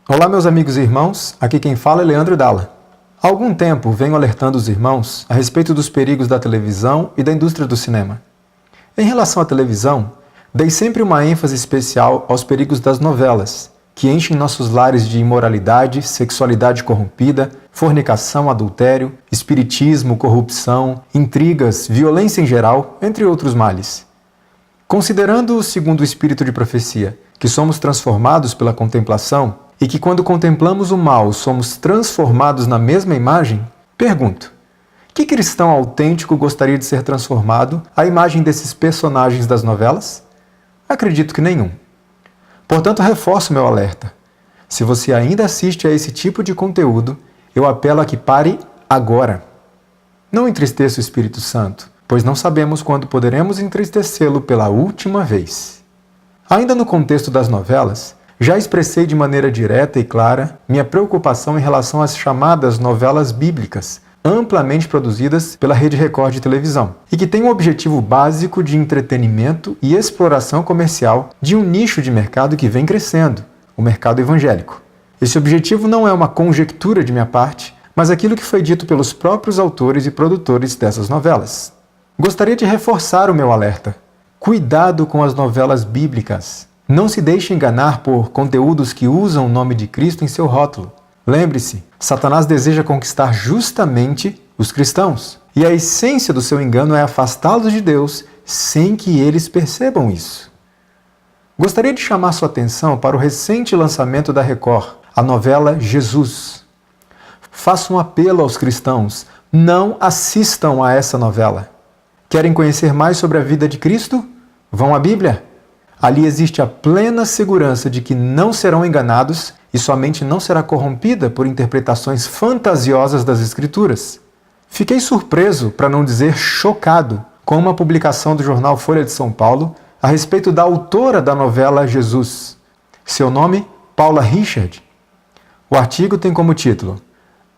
Olá, meus amigos e irmãos, aqui quem fala é Leandro Dalla. Há algum tempo venho alertando os irmãos a respeito dos perigos da televisão e da indústria do cinema. Em relação à televisão, dei sempre uma ênfase especial aos perigos das novelas, que enchem nossos lares de imoralidade, sexualidade corrompida, fornicação, adultério, espiritismo, corrupção, intrigas, violência em geral, entre outros males. Considerando, segundo o espírito de profecia, que somos transformados pela contemplação e que quando contemplamos o mal somos transformados na mesma imagem, pergunto: que cristão autêntico gostaria de ser transformado à imagem desses personagens das novelas? Acredito que nenhum. Portanto, reforço meu alerta. Se você ainda assiste a esse tipo de conteúdo, eu apelo a que pare agora. Não entristeça o Espírito Santo, pois não sabemos quando poderemos entristecê-lo pela última vez. Ainda no contexto das novelas, já expressei de maneira direta e clara minha preocupação em relação às chamadas novelas bíblicas, amplamente produzidas pela Rede Record de televisão, e que têm um objetivo básico de entretenimento e exploração comercial de um nicho de mercado que vem crescendo, o mercado evangélico. Esse objetivo não é uma conjectura de minha parte, mas aquilo que foi dito pelos próprios autores e produtores dessas novelas. Gostaria de reforçar o meu alerta. Cuidado com as novelas bíblicas. Não se deixe enganar por conteúdos que usam o nome de Cristo em seu rótulo. Lembre-se, Satanás deseja conquistar justamente os cristãos. E a essência do seu engano é afastá-los de Deus sem que eles percebam isso. Gostaria de chamar sua atenção para o recente lançamento da Record, a novela Jesus. Faço um apelo aos cristãos: não assistam a essa novela. Querem conhecer mais sobre a vida de Cristo? Vão à Bíblia. Ali existe a plena segurança de que não serão enganados e sua mente não será corrompida por interpretações fantasiosas das Escrituras. Fiquei surpreso, para não dizer chocado, com uma publicação do jornal Folha de São Paulo a respeito da autora da novela Jesus. Seu nome, Paula Richard. O artigo tem como título: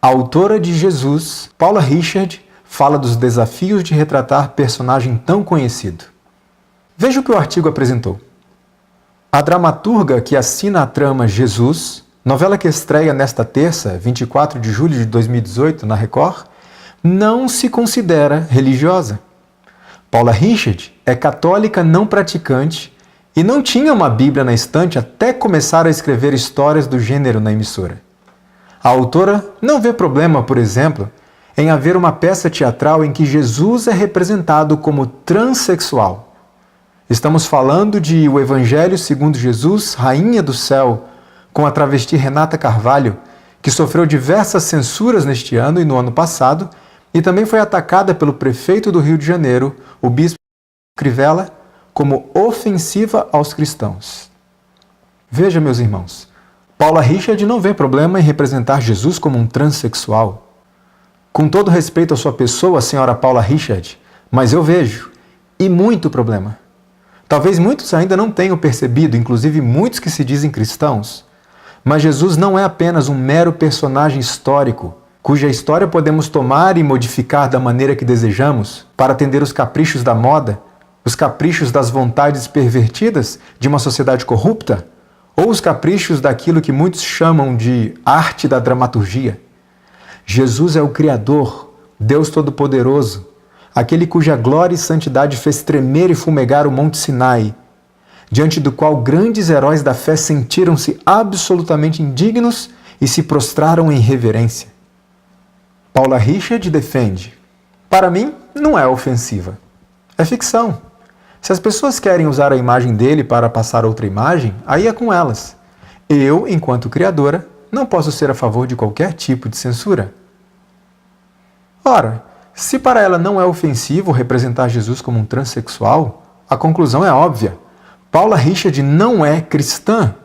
A autora de Jesus, Paula Richard, fala dos desafios de retratar personagem tão conhecido. Veja o que o artigo apresentou. A dramaturga que assina a trama Jesus, novela que estreia nesta terça, 24 de julho de 2018, na Record, não se considera religiosa. Paula Richard é católica não praticante e não tinha uma Bíblia na estante até começar a escrever histórias do gênero na emissora. A autora não vê problema, por exemplo, em haver uma peça teatral em que Jesus é representado como transexual. Estamos falando de O Evangelho segundo Jesus, Rainha do Céu, com a travesti Renata Carvalho, que sofreu diversas censuras neste ano e no ano passado, e também foi atacada pelo prefeito do Rio de Janeiro, o bispo Crivella, como ofensiva aos cristãos. Veja, meus irmãos, Paula Richard não vê problema em representar Jesus como um transexual. Com todo respeito à sua pessoa, senhora Paula Richard, mas eu vejo, e muito problema. Talvez muitos ainda não tenham percebido, inclusive muitos que se dizem cristãos, mas Jesus não é apenas um mero personagem histórico, cuja história podemos tomar e modificar da maneira que desejamos para atender os caprichos da moda, os caprichos das vontades pervertidas de uma sociedade corrupta, ou os caprichos daquilo que muitos chamam de arte da dramaturgia. Jesus é o Criador, Deus Todo-Poderoso, aquele cuja glória e santidade fez tremer e fumegar o Monte Sinai, diante do qual grandes heróis da fé sentiram-se absolutamente indignos e se prostraram em reverência. Paula Richard defende: para mim, não é ofensiva. É ficção. Se as pessoas querem usar a imagem dele para passar outra imagem, aí é com elas. Eu, enquanto criadora, não posso ser a favor de qualquer tipo de censura. Ora, se para ela não é ofensivo representar Jesus como um transexual, a conclusão é óbvia. Paula Richard não é cristã.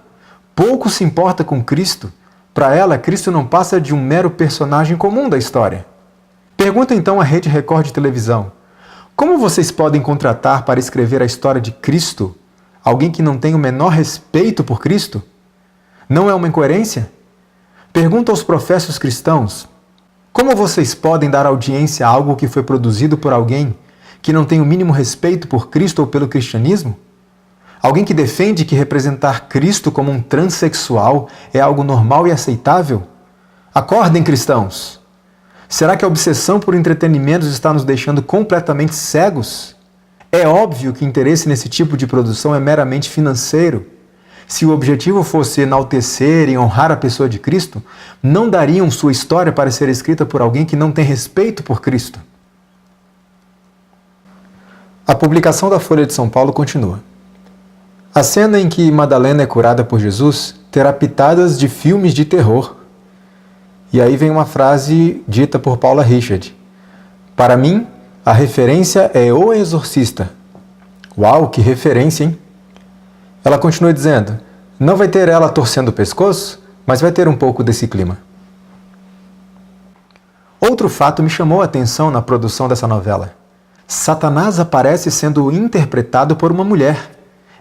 Pouco se importa com Cristo. Para ela, Cristo não passa de um mero personagem comum da história. Pergunta então à Rede Record de televisão: como vocês podem contratar para escrever a história de Cristo alguém que não tem o menor respeito por Cristo? Não é uma incoerência? Pergunta aos professos cristãos: como vocês podem dar audiência a algo que foi produzido por alguém que não tem o mínimo respeito por Cristo ou pelo cristianismo? Alguém que defende que representar Cristo como um transexual é algo normal e aceitável? Acordem, cristãos! Será que a obsessão por entretenimentos está nos deixando completamente cegos? É óbvio que o interesse nesse tipo de produção é meramente financeiro. Se o objetivo fosse enaltecer e honrar a pessoa de Cristo, não dariam sua história para ser escrita por alguém que não tem respeito por Cristo. A publicação da Folha de São Paulo continua. A cena em que Madalena é curada por Jesus terá pitadas de filmes de terror. E aí vem uma frase dita por Paula Richard. Para mim, a referência é O Exorcista. Uau, que referência, hein? Ela continua dizendo, não vai ter ela torcendo o pescoço, mas vai ter um pouco desse clima. Outro fato me chamou a atenção na produção dessa novela. Satanás aparece sendo interpretado por uma mulher,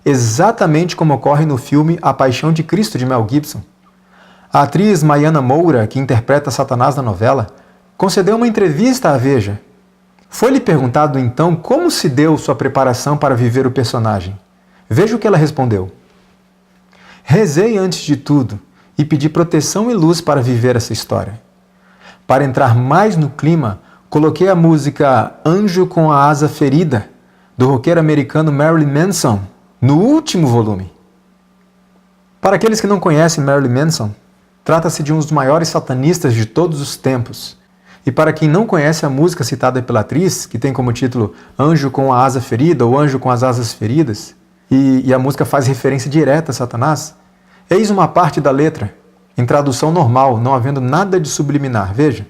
exatamente como ocorre no filme A Paixão de Cristo, de Mel Gibson. A atriz Maiana Moura, que interpreta Satanás na novela, concedeu uma entrevista à Veja. Foi-lhe perguntado então como se deu sua preparação para viver o personagem. Veja o que ela respondeu. Rezei antes de tudo e pedi proteção e luz para viver essa história. Para entrar mais no clima, coloquei a música Anjo com a Asa Ferida, do roqueiro americano Marilyn Manson, no último volume. Para aqueles que não conhecem Marilyn Manson, trata-se de um dos maiores satanistas de todos os tempos. E para quem não conhece a música citada pela atriz, que tem como título Anjo com a Asa Ferida ou Anjo com as Asas Feridas, e a música faz referência direta a Satanás, eis uma parte da letra, em tradução normal, não havendo nada de subliminar. Veja.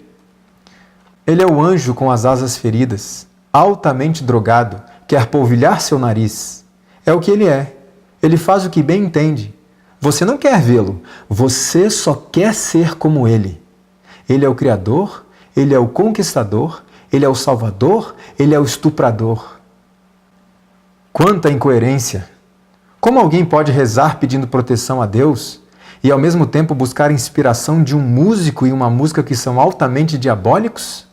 Ele é o anjo com as asas feridas, altamente drogado, quer polvilhar seu nariz. É o que ele é. Ele faz o que bem entende. Você não quer vê-lo, você só quer ser como ele. Ele é o Criador, ele é o Conquistador, ele é o Salvador, ele é o Estuprador. Quanta incoerência! Como alguém pode rezar pedindo proteção a Deus e ao mesmo tempo buscar inspiração de um músico e uma música que são altamente diabólicos?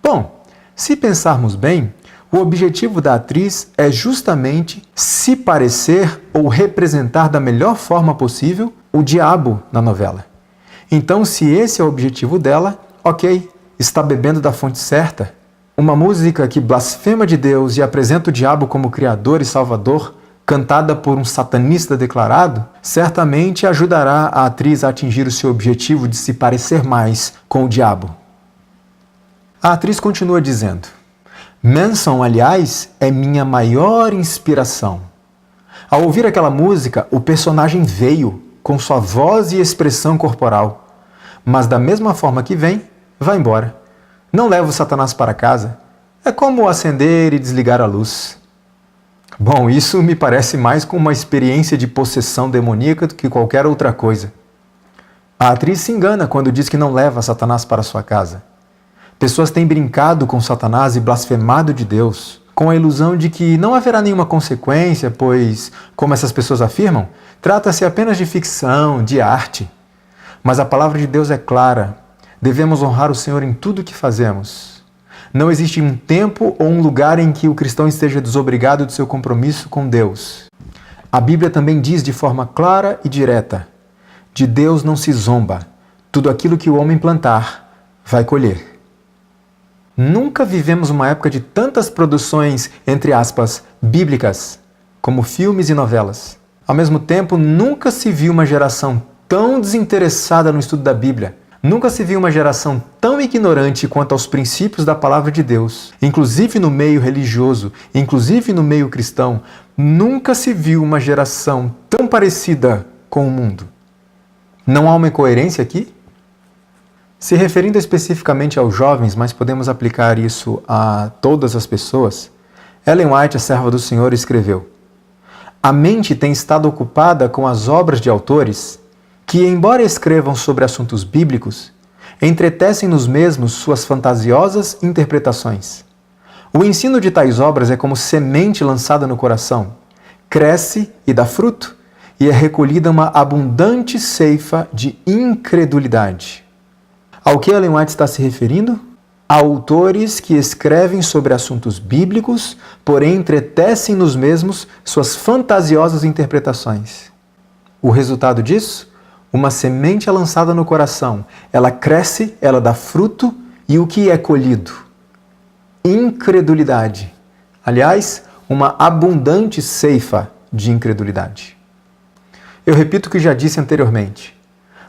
Bom, se pensarmos bem, o objetivo da atriz é justamente se parecer ou representar da melhor forma possível o diabo na novela. Então, se esse é o objetivo dela, ok, está bebendo da fonte certa. Uma música que blasfema de Deus e apresenta o diabo como Criador e Salvador, cantada por um satanista declarado, certamente ajudará a atriz a atingir o seu objetivo de se parecer mais com o diabo. A atriz continua dizendo, Manson, aliás, é minha maior inspiração. Ao ouvir aquela música, o personagem veio, com sua voz e expressão corporal. Mas da mesma forma que vem, vai embora. Não leva o Satanás para casa. É como acender e desligar a luz. Bom, isso me parece mais com uma experiência de possessão demoníaca do que qualquer outra coisa. A atriz se engana quando diz que não leva Satanás para sua casa. Pessoas têm brincado com Satanás e blasfemado de Deus, com a ilusão de que não haverá nenhuma consequência, pois, como essas pessoas afirmam, trata-se apenas de ficção, de arte. Mas a palavra de Deus é clara. Devemos honrar o Senhor em tudo o que fazemos. Não existe um tempo ou um lugar em que o cristão esteja desobrigado de seu compromisso com Deus. A Bíblia também diz de forma clara e direta, de Deus não se zomba, tudo aquilo que o homem plantar, vai colher. Nunca vivemos uma época de tantas produções, entre aspas, bíblicas, como filmes e novelas. Ao mesmo tempo, nunca se viu uma geração tão desinteressada no estudo da Bíblia. Nunca se viu uma geração tão ignorante quanto aos princípios da palavra de Deus, inclusive no meio religioso, inclusive no meio cristão. Nunca se viu uma geração tão parecida com o mundo. Não há uma incoerência aqui? Se referindo especificamente aos jovens, mas podemos aplicar isso a todas as pessoas, Ellen White, a serva do Senhor, escreveu: a mente tem estado ocupada com as obras de autores que, embora escrevam sobre assuntos bíblicos, entretecem nos mesmos suas fantasiosas interpretações. O ensino de tais obras é como semente lançada no coração, cresce e dá fruto, e é recolhida uma abundante ceifa de incredulidade. Ao que Ellen White está se referindo? autores que escrevem sobre assuntos bíblicos, porém entretecem nos mesmos suas fantasiosas interpretações. O resultado disso? Uma semente é lançada no coração, ela cresce, ela dá fruto, e o que é colhido? Incredulidade. Aliás, uma abundante ceifa de incredulidade. Eu repito o que já disse anteriormente.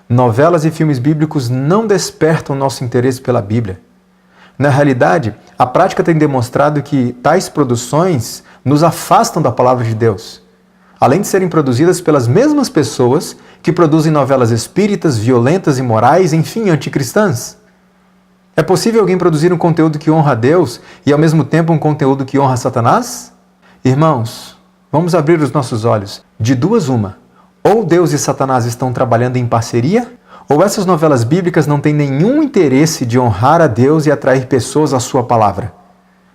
Novelas e filmes bíblicos não despertam nosso interesse pela Bíblia. Na realidade, a prática tem demonstrado que tais produções nos afastam da palavra de Deus, além de serem produzidas pelas mesmas pessoas que produzem novelas espíritas, violentas, imorais, enfim, anticristãs. É possível alguém produzir um conteúdo que honra a Deus e, ao mesmo tempo, um conteúdo que honra a Satanás? Irmãos, vamos abrir os nossos olhos. De duas, uma. Ou Deus e Satanás estão trabalhando em parceria, ou essas novelas bíblicas não têm nenhum interesse de honrar a Deus e atrair pessoas à sua palavra.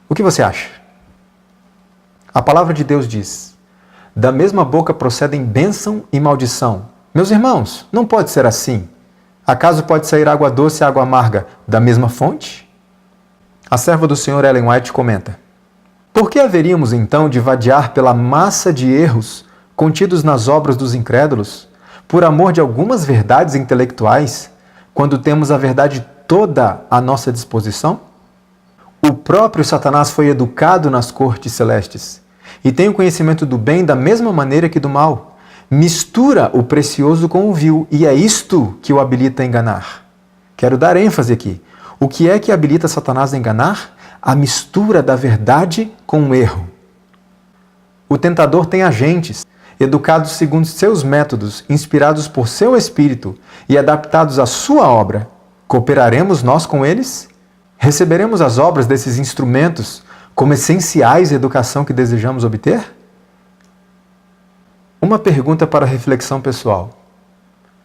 O que você acha? A palavra de Deus diz: da mesma boca procedem bênção e maldição. Meus irmãos, não pode ser assim. Acaso pode sair água doce e água amarga da mesma fonte? A serva do Senhor Ellen White comenta: por que haveríamos então de vadiar pela massa de erros contidos nas obras dos incrédulos, por amor de algumas verdades intelectuais, quando temos a verdade toda à nossa disposição? O próprio Satanás foi educado nas cortes celestes e tem o conhecimento do bem da mesma maneira que do mal. Mistura o precioso com o vil, e é isto que o habilita a enganar. Quero dar ênfase aqui. O que é que habilita Satanás a enganar? A mistura da verdade com o erro. O tentador tem agentes, educados segundo seus métodos, inspirados por seu espírito e adaptados à sua obra. Cooperaremos nós com eles? Receberemos as obras desses instrumentos como essenciais à educação que desejamos obter? Uma pergunta para reflexão pessoal.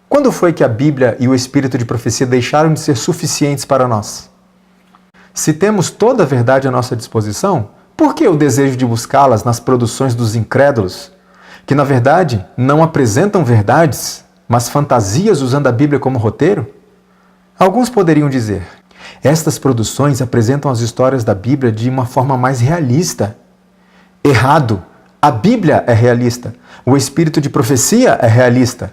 Quando foi que a Bíblia e o espírito de profecia deixaram de ser suficientes para nós? Se temos toda a verdade à nossa disposição, por que o desejo de buscá-las nas produções dos incrédulos, que na verdade não apresentam verdades, mas fantasias usando a Bíblia como roteiro? Alguns poderiam dizer: estas produções apresentam as histórias da Bíblia de uma forma mais realista. Errado! A Bíblia é realista. O espírito de profecia é realista.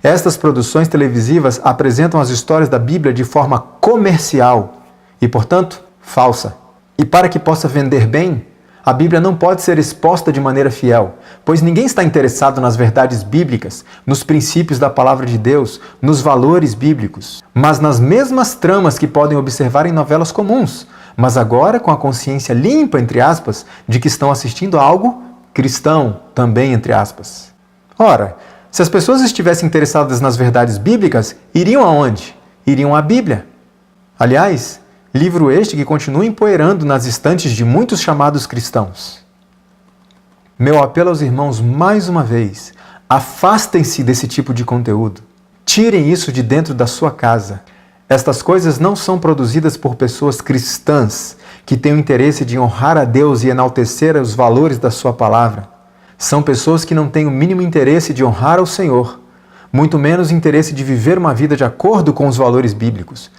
Estas produções televisivas apresentam as histórias da Bíblia de forma comercial e, portanto, falsa. E para que possa vender bem, a Bíblia não pode ser exposta de maneira fiel, pois ninguém está interessado nas verdades bíblicas, nos princípios da palavra de Deus, nos valores bíblicos, mas nas mesmas tramas que podem observar em novelas comuns, mas agora com a consciência limpa, entre aspas, de que estão assistindo a algo cristão, também entre aspas. Ora, se as pessoas estivessem interessadas nas verdades bíblicas, iriam aonde? Iriam à Bíblia. Aliás, livro este que continua empoeirando nas estantes de muitos chamados cristãos. Meu apelo aos irmãos, mais uma vez, afastem-se desse tipo de conteúdo. Tirem isso de dentro da sua casa. Estas coisas não são produzidas por pessoas cristãs que têm o interesse de honrar a Deus e enaltecer os valores da sua palavra. São pessoas que não têm o mínimo interesse de honrar ao Senhor, muito menos interesse de viver uma vida de acordo com os valores bíblicos.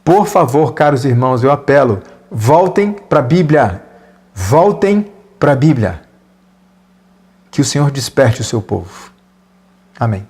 Por favor, caros irmãos, eu apelo, voltem para a Bíblia. Voltem para a Bíblia. Que o Senhor desperte o seu povo. Amém.